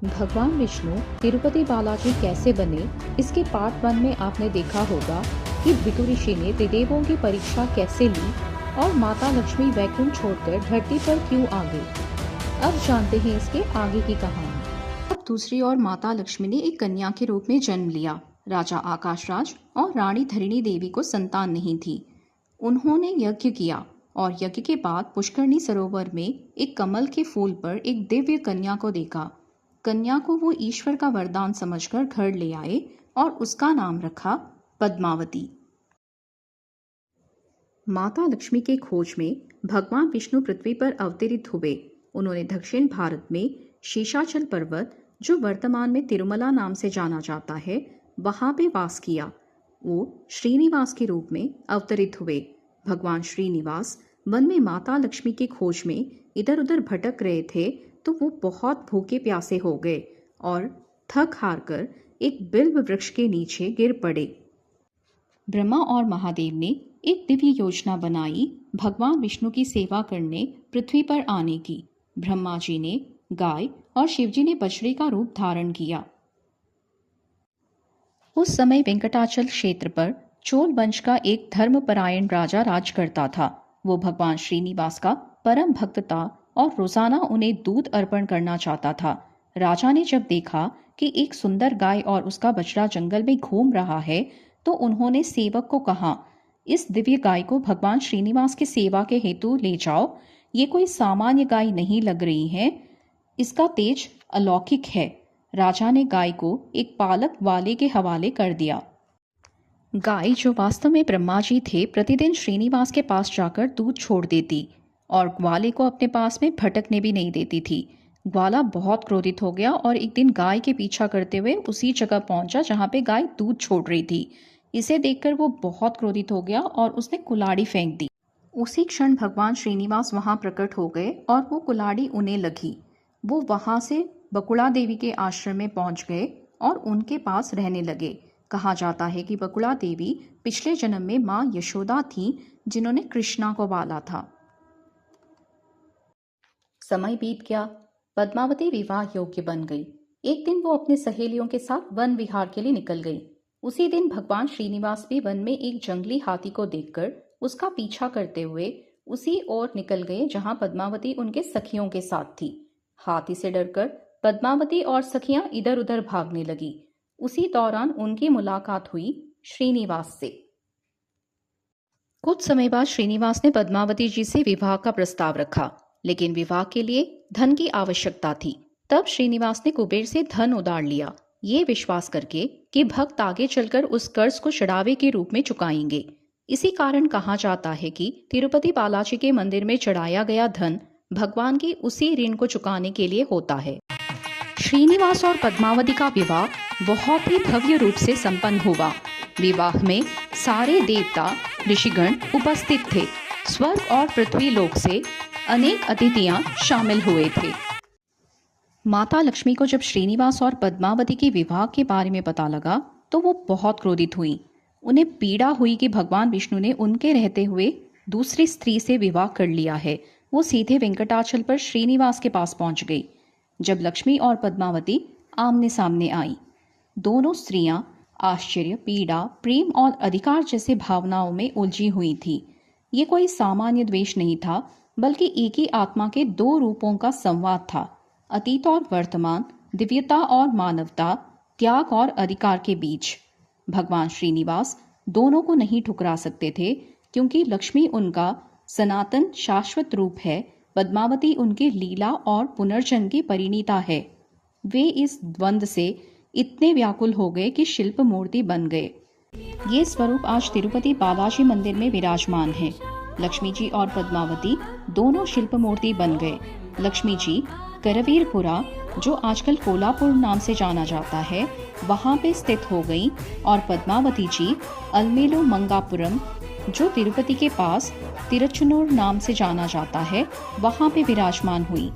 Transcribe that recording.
भगवान विष्णु तिरुपति बालाजी कैसे बने, इसके पार्ट 1 में आपने देखा होगा कि भृगु ऋषि ने त्रिदेवों की परीक्षा कैसे ली और माता लक्ष्मी वैकुंठ छोड़कर धरती पर क्यों आ गई। अब जानते हैं इसके आगे की कहानी। अब दूसरी ओर माता लक्ष्मी ने एक कन्या के रूप में जन्म लिया। राजा आकाशराज और रानी धरिणी देवी को संतान नहीं थी। उन्होंने यज्ञ किया और यज्ञ के बाद पुष्करणी सरोवर में एक कमल के फूल पर एक दिव्य कन्या को देखा। कन्या को वो ईश्वर का वरदान समझकर घर ले आए और उसका नाम रखा पद्मावती। माता लक्ष्मी के खोज में भगवान विष्णु पृथ्वी पर अवतरित हुए। उन्होंने दक्षिण भारत में शेषाचल पर्वत, जो वर्तमान में तिरुमला नाम से जाना जाता है, वहां पे वास किया। वो श्रीनिवास के रूप में अवतरित हुए। भगवान श्रीनिवास वन में माता लक्ष्मी की खोज में इधर उधर भटक रहे थे तो वो बहुत भूखे प्यासे हो गए और थक हार कर एक बिल्व वृक्ष के नीचे गिर पड़े। ब्रह्मा और महादेव ने एक दिव्य योजना बनाई भगवान विष्णु की सेवा करने पृथ्वी पर आने की। ब्रह्मा जी ने गाय और शिवजी ने बछड़े का रूप धारण किया। उस समय वेंकटाचल क्षेत्र पर चोल वंश का एक धर्मपरायण राजा राज करता था। वो भगवान श्रीनिवास का परम भक्त था और रोजाना उन्हें दूध अर्पण करना चाहता था। राजा ने जब देखा कि एक सुंदर गाय और उसका बछड़ा जंगल में घूम रहा है तो उन्होंने सेवक को कहा, इस दिव्य गाय को भगवान श्रीनिवास की सेवा के हेतु ले जाओ। ये कोई सामान्य गाय नहीं लग रही है, इसका तेज अलौकिक है। राजा ने गाय को एक पालक वाले के हवाले कर दिया। गाय, जो वास्तव में ब्रह्मा जी थे, प्रतिदिन श्रीनिवास के पास जाकर दूध छोड़ देती और ग्वाले को अपने पास में भटकने भी नहीं देती थी। ग्वाला बहुत क्रोधित हो गया और एक दिन गाय के पीछा करते हुए उसी जगह पहुंचा जहां पे गाय दूध छोड़ रही थी। इसे देखकर वो बहुत क्रोधित हो गया और उसने कुल्हाड़ी फेंक दी। उसी क्षण भगवान श्रीनिवास वहां प्रकट हो गए और वो कुल्हाड़ी उन्हें लगी। वो वहां से बकुड़ा देवी के आश्रम में पहुंच गए और उनके पास रहने लगे। कहा जाता है कि बकुड़ा देवी पिछले जन्म में मां यशोदा थीं, जिन्होंने कृष्णा को पाला था। समय बीत गया। पद्मावती विवाह योग्य बन गई। एक दिन वो अपने सहेलियों के साथ वन विहार के लिए निकल गई। उसी दिन भगवान श्रीनिवास भी वन में एक जंगली हाथी को देखकर उसका पीछा करते हुए उसी ओर निकल गए जहां पद्मावती उनके सखियों के साथ थी। हाथी से डरकर पद्मावती और सखियां इधर उधर भागने लगी। उसी दौरान उनकी मुलाकात हुई श्रीनिवास से। कुछ समय बाद श्रीनिवास ने पद्मावती जी से विवाह का प्रस्ताव रखा, लेकिन विवाह के लिए धन की आवश्यकता थी। तब श्रीनिवास ने कुबेर से धन उधार लिया, ये विश्वास करके कि भक्त आगे चलकर उस कर्ज को चढ़ावे के रूप में चुकाएंगे। इसी कारण कहा जाता है कि तिरुपति बालाजी के मंदिर में चढ़ाया गया धन भगवान की उसी ऋण को चुकाने के लिए होता है। श्रीनिवास और पद्मावती का विवाह बहुत ही भव्य रूप से संपन्न हुआ। विवाह में सारे देवता ऋषिगण उपस्थित थे। स्वर्ग और पृथ्वी लोक से अनेक अतिथियां शामिल हुए थे। माता लक्ष्मी को जब श्रीनिवास और पद्मावती के विवाह के बारे में पता लगा तो वो बहुत क्रोधित हुई। उन्हें पीड़ा हुई कि भगवान विष्णु ने उनके रहते हुए दूसरी स्त्री से विवाह कर लिया है। वो सीधे वेंकटाचल पर श्रीनिवास के पास पहुंच गई। जब लक्ष्मी और पद्मावती आमने सामने आई, दोनों स्त्रियां आश्चर्य, पीड़ा, प्रेम और अधिकार जैसे भावनाओं में उलझी हुई थी। ये कोई सामान्य द्वेष नहीं था, बल्कि एक ही आत्मा के दो रूपों का संवाद था। अतीत और वर्तमान, दिव्यता और मानवता, त्याग और अधिकार के बीच। भगवान श्रीनिवास दोनों को नहीं ठुकरा सकते थे, क्योंकि लक्ष्मी उनका सनातन शाश्वत रूप है, पद्मावती उनके लीला और पुनर्जन्म की परिणीता है। वे इस द्वंद्व से इतने व्याकुल हो गए कि शिल्प मूर्ति बन गए। ये स्वरूप आज तिरुपति बालाजी मंदिर में विराजमान है। लक्ष्मी जी और पद्मावती दोनों शिल्प मूर्ति बन गए। लक्ष्मी जी करवीरपुरा, जो आजकल कोल्हापुर नाम से जाना जाता है, वहां पे स्थित हो गई और पद्मावती जी अलमेलु मंगापुरम, जो तिरुपति के पास तिरुचुनूर नाम से जाना जाता है, वहां पे विराजमान हुई।